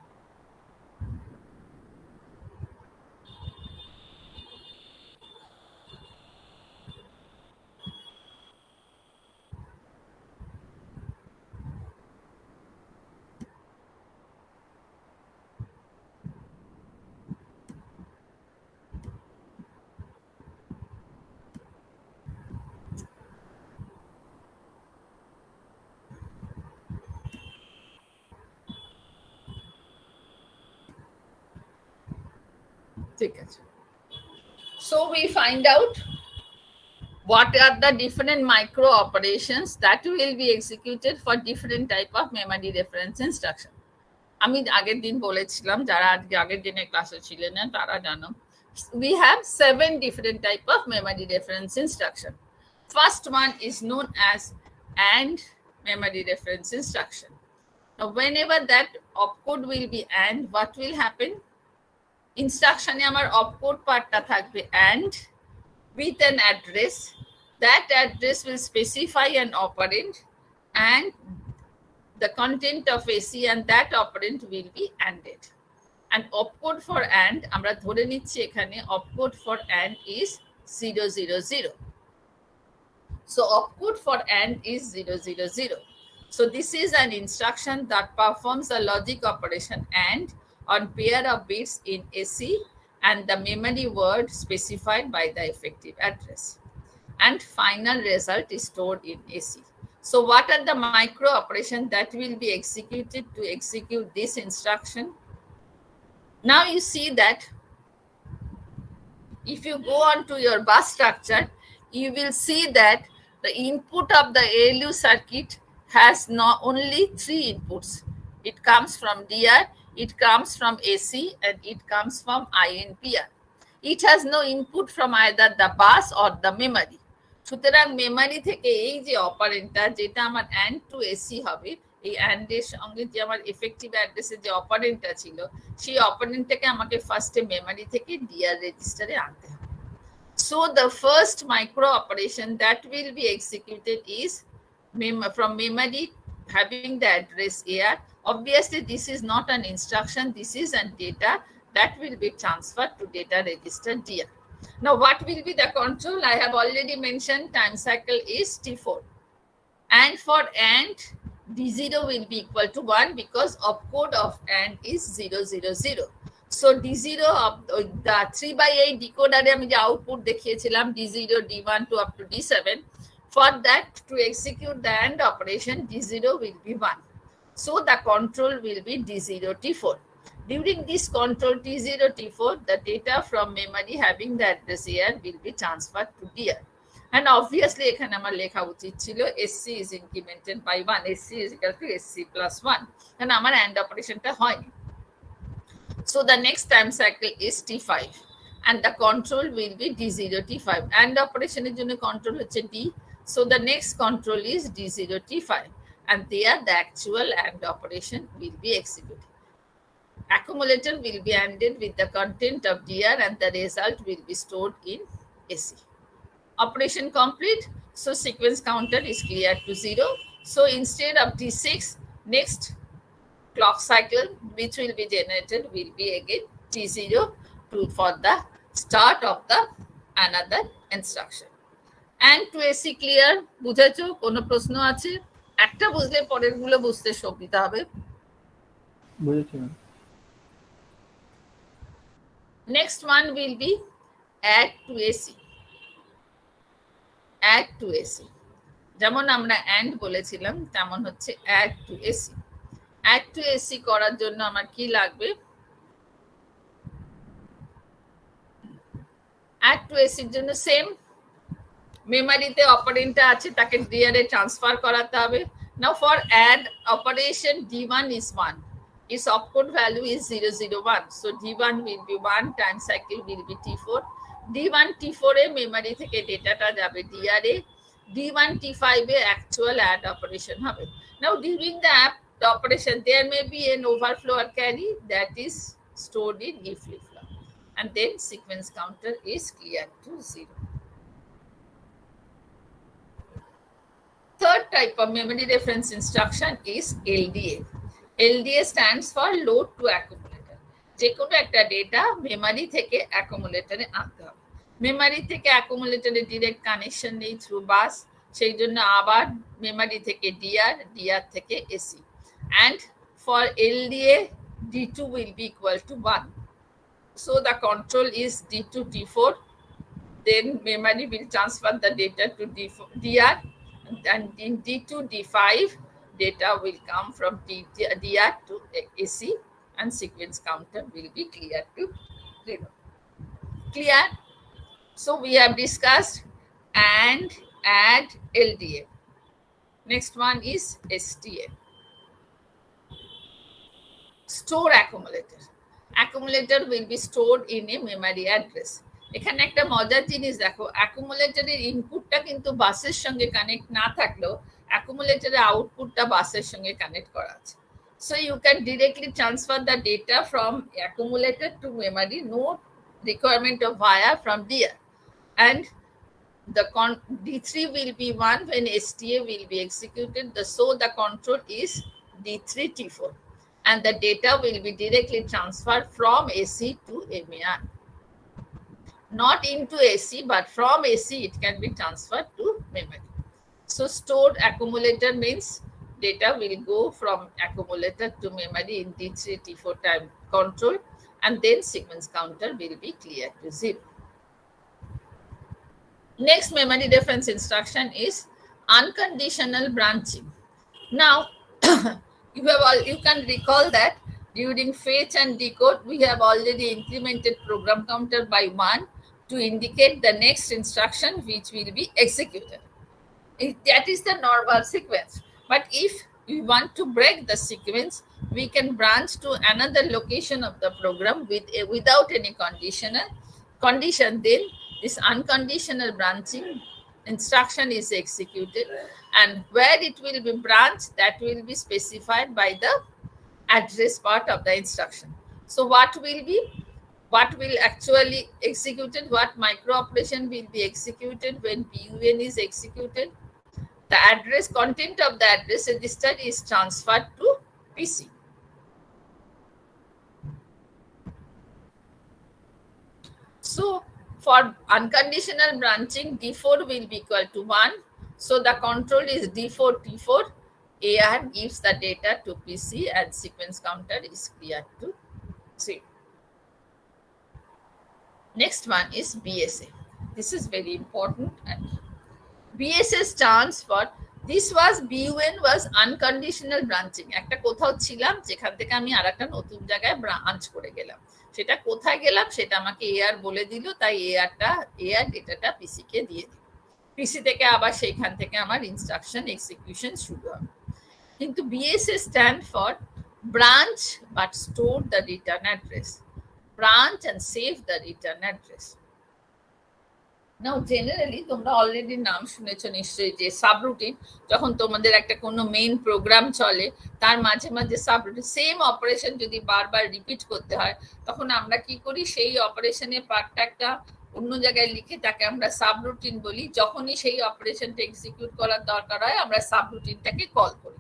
ঠিক আছে। So we find out what are the different micro operations that will be executed for different type of memory reference instruction. আমি আগের দিন বলেছিলাম, যারা আজকে আগের দিনের ক্লাসে ছিলেন না তারা জানো, we have 7 different type of memory reference instruction. First one is known as AND memory reference instruction. Now whenever that opcode will be AND, what will happen? Instruction আমার opcode পার্টটা থাকবে AND with an address. That address will specify an operand and the content of AC, and that operand will be ANDed. And opcode for AND, আমরা ধরে নিচ্ছি এখানে opcode for AND is 000. So opcode for AND is 000. So this is an instruction that performs a logic operation AND on pair of bits in AC and the memory word specified by the effective address. And final result is stored in AC. So what are the micro operations that will be executed to execute this instruction? Now you see that if you go on to your bus structure, you will see that the input of the ALU circuit has not only 3 inputs. It comes from DR, it comes from AC, and it comes from INPR. It has no input from either the bus or the memory. সুতরাং memory থেকে এই যে অপারেন্টটা, যেটা আমার AND to AC হবে, এই AND এর সঙ্গে যে আমার এফেক্টিভ অ্যাড্রেসের যে অপারেন্টটা ছিল, সেই অপারেন্টটাকে আমাকে ফার্স্টে মেমরি থেকে ডিআর রেজিস্টারে আনতে হবে। So the first micro operation that will be executed is from memory having the address AR. Obviously, this is not an instruction, this is a data that will be transferred to data register DR. Now, what will be the control? I have already mentioned time cycle is T4. And for AND, D0 will be equal to 1 because opcode of AND is 000. So D0 of the 3/8 decoder আমি যে output দেখিয়েছিলাম D0, D1 to up to D7. For that, to execute the AND operation, D0 will be 1. So the control will be D0 T4. During this control T0 T4, the data from memory having the address here will be transferred to DR. And obviously, এখানে আমার লেখা উচিত ছিল SC is incremented by 1. SC is equal to SC plus 1. And আমার AND operationটা হয়নি. So the next time cycle is T5. And the control will be D0 T5. AND operation এর জন্য control হচ্ছে D. So the next control is D0 T5. And there the actual AND operation will be executed. Accumulator will be ANDed with the content of DR and the result will be stored in AC. Operation complete. So sequence counter is cleared to 0. So instead of T6, next clock cycle which will be generated will be again T0 for the start of the another instruction. And to AC clear, বুঝেছো? কোনো প্রশ্ন আছে? একটা বুঝলে পরের গুলো বুঝতে সুবিধা হবে। বুঝেছি ma'am. Next one will be add to AC. Add to AC. যেমন আমরা AND বলেছিলাম তেমন হচ্ছে add to AC. Add to AC করার জন্য আমার কি লাগবে? Add to AC এর জন্য সেম মেমরিতে অপারেন্টটা আছে তাকে ডিআর এ ট্রান্সফার করাতে হবে। Now for add operation, D1 is 1. Its opcode value is 001. So D1 will be 1, time cycle will be T4. D1 T4 A memory থেকে ডেটাটা যাবে DR এ, D1 T5 এ actual add operation হবে. Now during the app operation there may be an overflow or carry that is stored in E flip-flop, and then sequence counter is cleared to 0. Third type of memory reference instruction is LDA. LDA stands for load to accumulator. যে কোনো একটা data memory থেকে অ্যাকুমুলেটরে আনতে হবে। Memory থেকে অ্যাকুমুলেটরে direct connection নেই through বাস, সেই জন্য আবার মেমরি থেকে ডিআর থেকে AC. And for LDA D2 will be equal to 1. So the control is D2 T4. Then memory will transfer the data to DR, and in D2 D5 data will come from DR to AC, and sequence counter will be cleared to 0. Clear? So we have discussed and add LDA. Next one is STA. Store accumulator. Accumulator will be stored in a memory address. এখানে একটা মজার জিনিস দেখো, অ্যাকুমুলেটরের ইনপুটটা কিন্তু বাসের সঙ্গে connect না থাকলেও অ্যাকুমুলেটরের আউটপুটটা বাসের সঙ্গে কানেক্ট করা আছে। So you can directly transfer the data from accumulator to memory, no requirement of wire from DR. And the D3 will be 1 when STA will be executed. So the control is D3 T4, and the data will be directly transferred from AC to MER. Not into AC, but from AC it can be transferred to memory. So stored accumulator means data will go from accumulator to memory in D3 T4 time control, and then sequence counter will be cleared to 0. Next memory reference instruction is unconditional branching. Now you can recall that during fetch and decode we have already incremented program counter by 1 to indicate the next instruction which will be executed. That is the normal sequence. But if we want to break the sequence, we can branch to another location of the program without any condition. Then this unconditional branching instruction is executed, and where it will be branched, that will be specified by the address part of the instruction. So what will actually executed, what micro operation will be executed when BUN is executed? The address, content of the address register is transferred to PC. So for unconditional branching, D4 will be equal to 1. So the control is D4 T4. AR gives the data to PC, and sequence counter is cleared to 0. Next one is BSA. This is very important. And BSA stands for this was BUN was unconditional branching. একটা কোথাও ছিলাম যেখান থেকে আমি আরেকটা নতুন জায়গায় branch করে গেলাম, সেটা কোথায় গেলাম সেটা আমাকে এআর বলে দিল, তাই এআর ডেটাটা পিসি কে দিয়ে দিল। পিসি থেকে আবার সেইখান থেকে আমার ইনস্ট্রাকশন এক্সিকিউশন শুরু হবে। কিন্তু BSA stand for branch but store the return address, branch and save the return address. Now generally তোমরা অলরেডি নাম শুনেছো নিশ্চয়ই যে সাবরুটিন, যখন তোমাদের একটা কোনো মেইন প্রোগ্রাম চলে তার মাঝে মাঝে সাবরুটিন সেম অপারেশন যদি বারবার রিপিট করতে হয়, তখন আমরা কি করি, সেই অপারেশনের পার্টটা একটা অন্য জায়গায় লিখে তাকে আমরা সাবরুটিন বলি। যখনই সেই অপারেশনটা এক্সিকিউট করার দরকার হয় আমরা সাবরুটিনটাকে কল করি।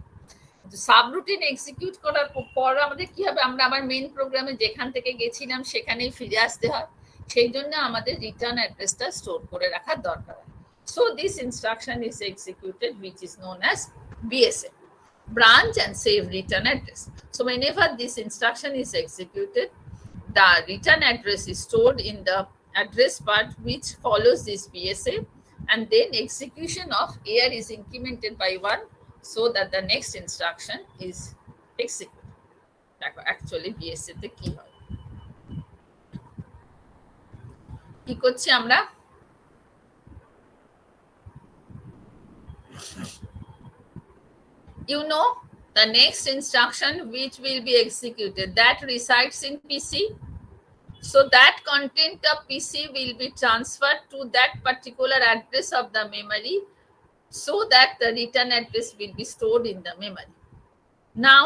সাবরুটিন এক্সিকিউট করার পর আমাদের কি হবে, আমরা আবার মেইন প্রোগ্রামে যেখান থেকে গেছিলাম সেখানেই ফিরে আসতে হয়, সেই জন্য আমাদের রিটার্ন অ্যাড্রেসটা স্টোর করে রাখার দরকার হয়। So this instruction is executed which is known as BSA, branch and save return address. So whenever this instruction is executed, the return address is stored in the address part which follows this BSA, and then execution of AR is incremented by 1 so that the next instruction is executed. Actually BSA তে কি হয়, কি করছি আমরা, You know the next instruction which will be executed, that resides in PC. So that content of PC will be transferred to that particular address of the memory so that the return address will be stored in the memory. Now,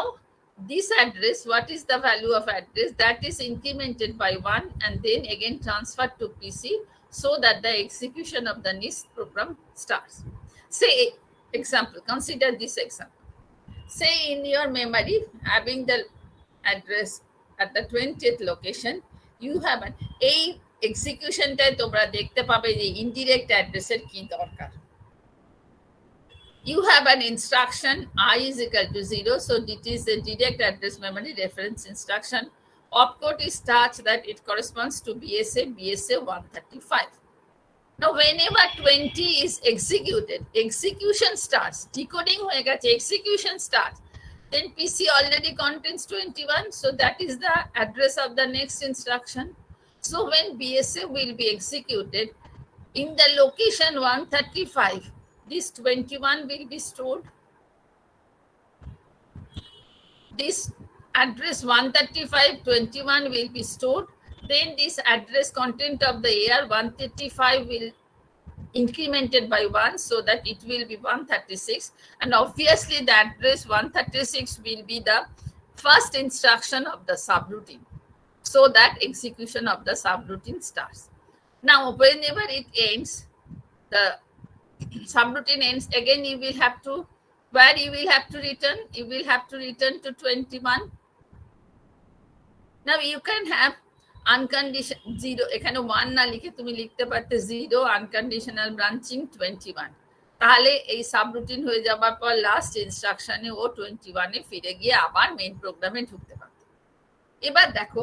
this address, what is the value of address? That is incremented by 1 and then again transferred to PC so that the execution of the next program starts. Say, example, consider this example. Say in your memory, having the address at the 20th location, you have an এই এক্সিকিউশনটায় তোমরা দেখতে পাবে যে indirect অ্যাড্রেসের কি দরকার। You have an instruction I is equal to 0, so it is a direct address memory reference instruction. Opcode is such that it corresponds to BSA 135. Now, whenever 20 is executed, execution starts. Decoding হয়ে গেছে, execution starts. Then PC already contains 21, so that is the address of the next instruction. So when BSA will be executed, in the location 135, this 21 will be stored. This address 135, 21 will be stored. Then this address content of the AR 135 will incremented by 1 so that it will be 136, and obviously the address 136 will be the first instruction of the subroutine so that execution of the subroutine starts. Now whenever it ends, the subroutine ends, again you will have to, where you will have to return, you will have to return to 21. Now you can have unconditional 0, এখানে 1 না লিখে তুমি লিখতে পারতে 0 unconditional branching 21, তাহলে এই subroutine হয়ে যাবার পর লাস্ট ইনস্ট্রাকশনে ও 21 এ ফিরে গিয়ে আবার মেইন প্রোগ্রামে ঢুকতে পারবে। এবার দেখো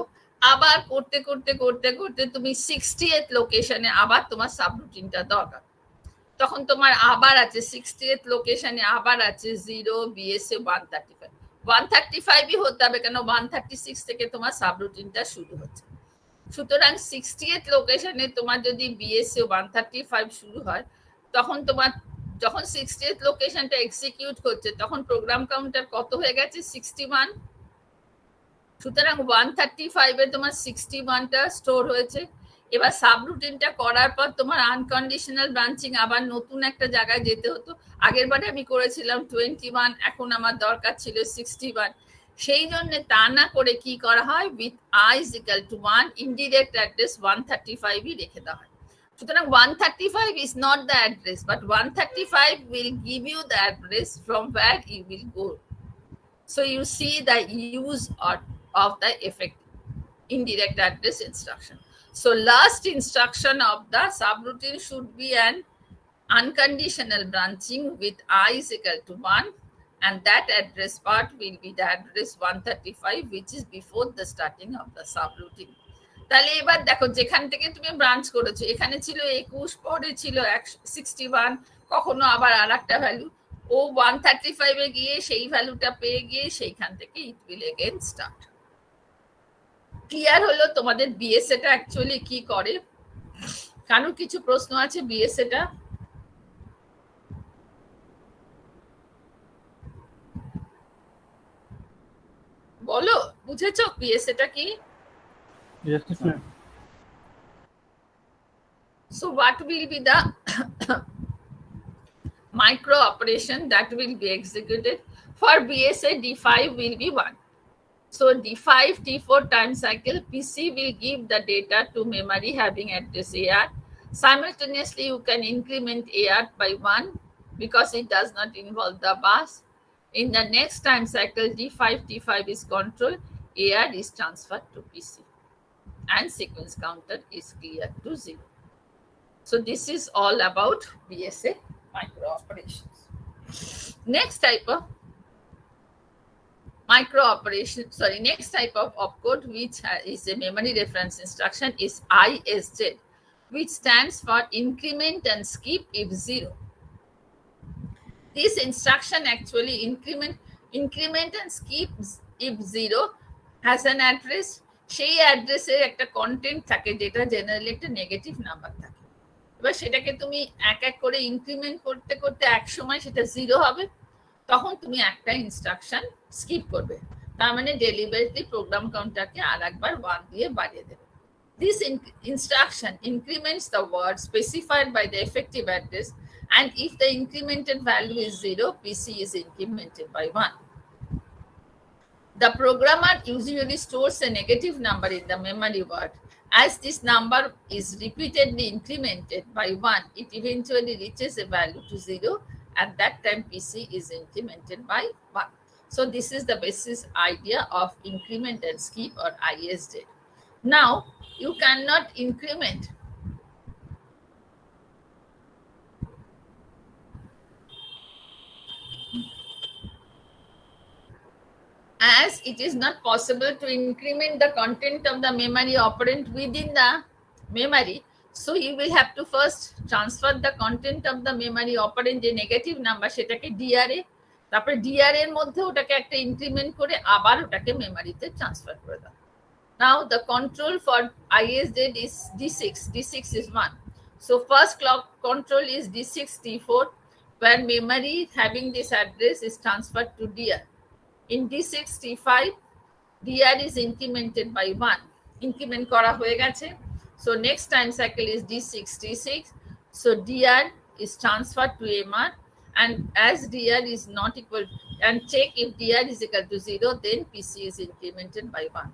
আবার করতে করতে করতে করতে তুমি 60th লোকেশনে আবার তোমার সাবরুটিনটা দরকার, তখন তোমার আবার আছে 60th লোকেশনে আবার আছে 0 BSA 135, 135ই হতে হবে কেন 136 থেকে তোমার সাবরুটিনটা শুরু হচ্ছে। সুতরাং 60th লোকেশনে তোমার যদি BSA 135 শুরু হয়, তখন তোমার যখন 60th লোকেশনটা এক্সিকিউট করছে তখন প্রোগ্রাম কাউন্টার কত হয়ে গেছে 61। সুতরাং 135 এ তোমার 61টা স্টোর হয়েছে। এবার সাবরুটিনটা করার পর তোমার আনকন্ডিশনাল ব্রাঞ্চিং আবার নতুন একটা জায়গায় যেতে হতো। আগের বারে আমি করেছিলাম 21, এখন আমার দরকার ছিল 61, সেই জন্য তা না করে কি করা হয়, with I is equal to 1 indirect address 135ই রেখে দেওয়া হয়। সুতরাং 135 is not the address, but 135 will give you the address from where you will go. So you see the use of the effect indirect address instruction. So last instruction of the subroutine should be an unconditional branching with I is equal to 1, and that address part will be the address 135, which is before the starting of the subroutine. তাহলে এবার দেখো যেখান থেকে তুমি branch করেছো, এখানে ছিল 21, পরে ছিল 61, কখনো আবার আরেকটা ভ্যালু, ও 135 এ গিয়ে সেই ভ্যালুটা পেয়ে গিয়ে সেইখান থেকে it will again start. Clear হলো তোমাদের BSA টা অ্যাকচুয়ালি কি করে? কারণ কিছু প্রশ্ন আছে BSA টা? বলো, বুঝেছো BSA টা কি? Yes, ma'am. So what will be the micro operation that will be executed? For BSA, D5 will be 1. So D5, T4 time cycle, PC will give the data to memory having address AR. Simultaneously, you can increment AR by 1 because it does not involve the bus. In the next time cycle, D5, T5 is controlled, AR is transferred to PC, and sequence counter is cleared to 0. So this is all about BSA micro operations. Next type of next type of opcode, which is a memory reference instruction, is ISZ, which stands for increment and skip if 0. This instruction actually increment and skip if 0 has an address. সেই অ্যাড্রেসের একটা content থাকে যেটা generally একটা negative number থাকে। এবার সেটাকে তুমি এক এক করে ইনক্রিমেন্ট করতে করতে এক সময় সেটা 0 হবে, তখন তুমি একটা ইনস্ট্রাকশন স্কিপ করবে, তার মানে ডেলিভারিটি প্রোগ্রাম কাউন্টারকে আর একবার 1 দিয়ে বাড়িয়ে দেবে। This instruction increments the word specified by the effective address, and if the incremented value is 0, PC is incremented by 1. The programmer usually stores a negative number in the memory word. As this number is repeatedly incremented by 1, it eventually reaches a value to 0. At that time, PC is incremented by 1. So this is the basis idea of increment and skip or ISJ. Now, you cannot increment as it is not possible to increment the content of the memory operand within the memory. So you will have to first transfer the content of the memory operand, যে negative number সেটাকে DR এ, তারপরে DR এর মধ্যে ওটাকে একটা increment করে আবার ওটাকে মেমোরিতে ট্রান্সফার করে দাও। Now the control for ISZ is D6. D6 is 1. So first clock control is D6 D4, where memory having this address is transferred to DR. In D6 D5, DR is incremented by 1. Increment kora hoye geche. So next time cycle is D6 D6. So DR is transferred to MR, and as DR is not equal, and check if DR is equal to 0, then PC is incremented by 1.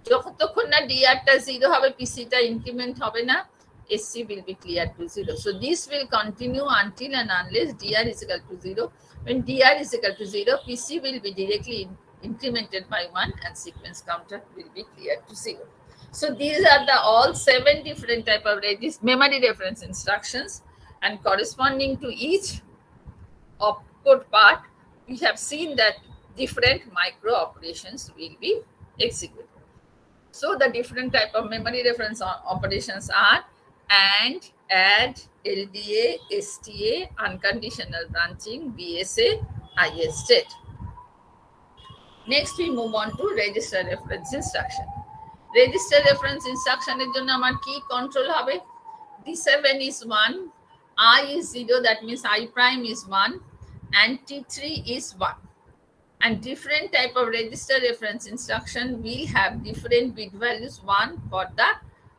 যতক্ষণ না ডিআরটা 0 হবে, পিসিটা increment হবে না, SC will be clear to 0. So this will continue until and unless DR is equal to 0. When DR is equal to 0, PC will be directly incremented by 1 and sequence counter will be clear to 0. So these are the all 7 different type of memory reference instructions, and corresponding to each opcode part, we have seen that different micro operations will be executed. So the different type of memory reference operations are AND, add, LDA, STA, unconditional branching, BSA, ISZ. Next we move on to register reference instruction. Register reference instruction এর জন্য আমার কি control হবে? D7 is 1, I is 0, that means I prime is 1, and T3 is 1. And different type of register reference instruction will have different bit values. 1 for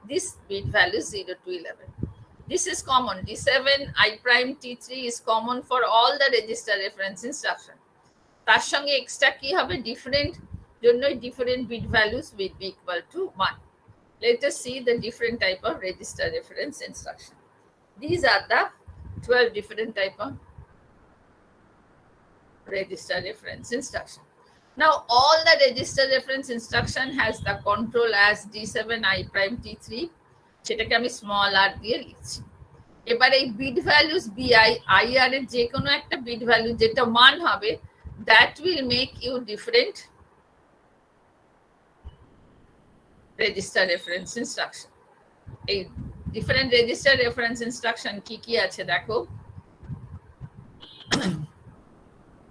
this bit value 0 to 11. This is common. D7 I prime T3 is common for all the register reference instruction. তার সঙ্গে extra কি হবে? different জন্যই different bit values will be equal to 1. Let us see the different type of register reference instruction. These are the 12 different type of register reference instruction. Now all the register reference instruction has the control as D7 I prime T3, সেটাকে আমি small r দিয়ে লিখছি। এবার এই bit values BI IR এর যে কোনো একটা বিট ভ্যালু যেটা 1 হবে, that will make you different register reference instruction. এই different register reference instruction কি কি আছে দেখো।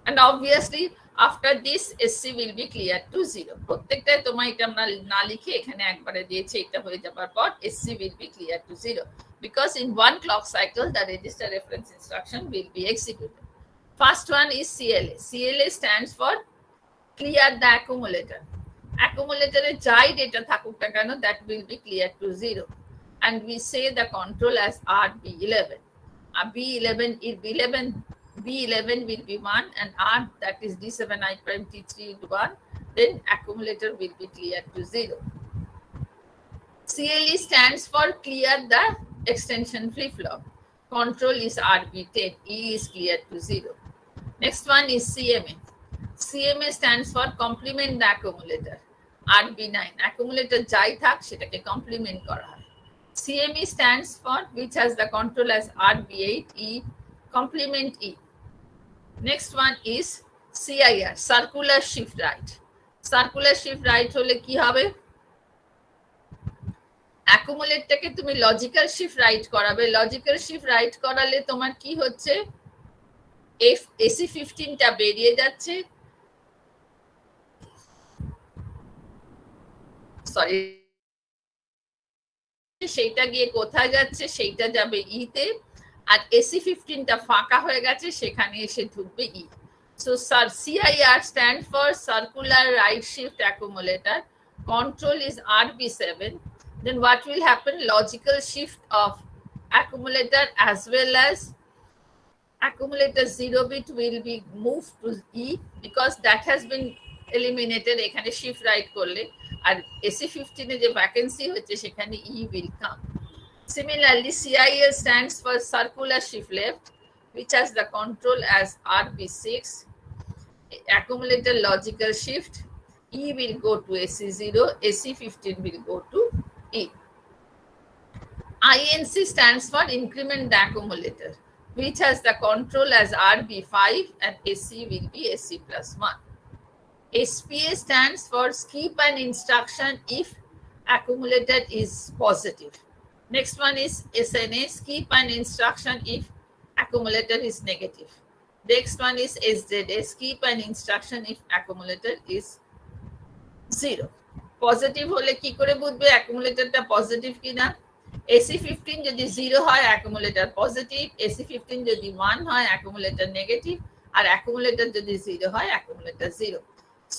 And obviously after this SC will be clear to 0. প্রত্যেকটাই তোমার এটা না লিখে এখানে একবারে দিয়েছে, এটা হয়ে যাবার পর SC will be clear to 0, because in one clock cycle the register reference instruction will be executed. First one is CLA. CLA stands for clear the accumulator. Accumulator এ যাই ডেটা থাকুক না কেন, that will be clear to 0, and we say the control as RB11. B11 will be 1, and R, that is D7 I prime T3 is 1, then accumulator will be clear to 0. CLE stands for clear the extension flip-flop. Control is RB10, E is clear to 0. Next one is CMA. CMA stands for complement the accumulator. RB9, accumulator যাই থাক সেটাকে complement করা হয়। CME stands for, which has the control as RB8, E, complement E. Next one is CIR, circular shift right. Circular shift right hole ki hobe? Accumulate টাকে তুমি logical shift right করাবে। Logical shift right করালে তোমার কি হচ্ছে? AC15 টা বেরিয়ে যাচ্ছে, সরি, সেইটা গিয়ে কোথায় যাচ্ছে? সেইটা যাবে E তে, আর AC15 টা ফাঁকা হয়ে গেছে, সেখানে এসে ঢুকবে E. So CIR stands for circular right shift accumulator. Control is RB7. Then what will happen? Logical shift of accumulator as well as accumulator 0 bit will be moved to E because that has been eliminated. এখানে shift right করলে আর AC15 এ যে vacancy হচ্ছে সেখানে E will come. Similarly, CIL stands for circular shift left, which has the control as RB6. Accumulator logical shift, E will go to AC0, AC15 will go to E. INC stands for increment the accumulator, which has the control as RB5 and AC will be AC plus 1. SPA stands for skip an instruction if accumulator is positive. Next one is SNA, skip an instruction if accumulator is negative. Next one is SZA, skip an instruction if accumulator is 0. Positive হলে কি করে বুঝবে accumulatorটা positive কিনা? AC15 যদি 0 হয় accumulator positive, AC15 যদি 1 হয় accumulator negative, আর accumulator যদি 0 হয় accumulator 0.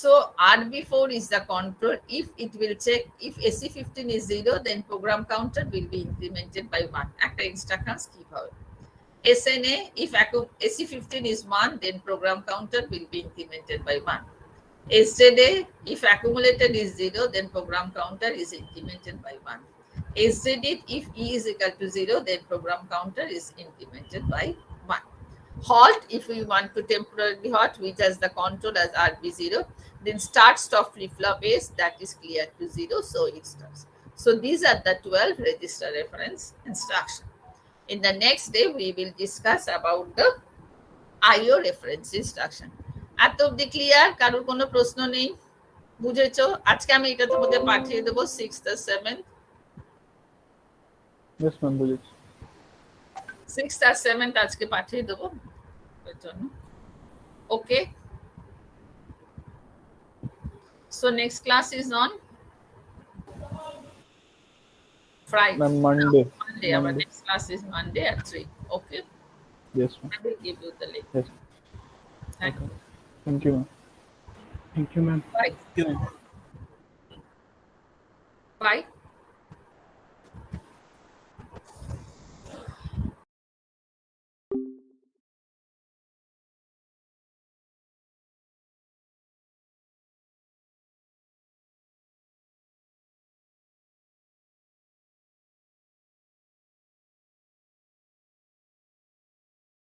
So RB4 is the control. If it will check if AC15 is 0, then program counter will be incremented by 1. একটা instruction skip হবে. SNA, if AC15 is 1, then program counter will be incremented by 1. SZA, if accumulator is 0, then program counter is incremented by 1. SZD, if E is equal to 0, then program counter is incremented by 1. Halt, if we want to temporarily halt, which has the control as RB0, then start stop flip-flop is that is clear to 0, so it starts. So these are the 12 register reference instruction. In the next day, we will discuss about the IO reference instruction. এত অবধি clear? কারোর কোনো প্রশ্ন নেই? বুঝেছো? আজকে আমি এটা তোমাদের পাঠিয়ে দেবো 6th আর 7th. Yes, ma'am, বুঝেছি। 6th আর 7th আজকে পাঠিয়ে দেবো এর জন্য। ওকে, so next class is on Friday. Ma'am, Monday. Our next class is Monday at 3. Okay, Yes, ma'am. I will give you the link. Yes. Thank you. Thank you, ma'am. Thank you, ma'am. Bye. Bye.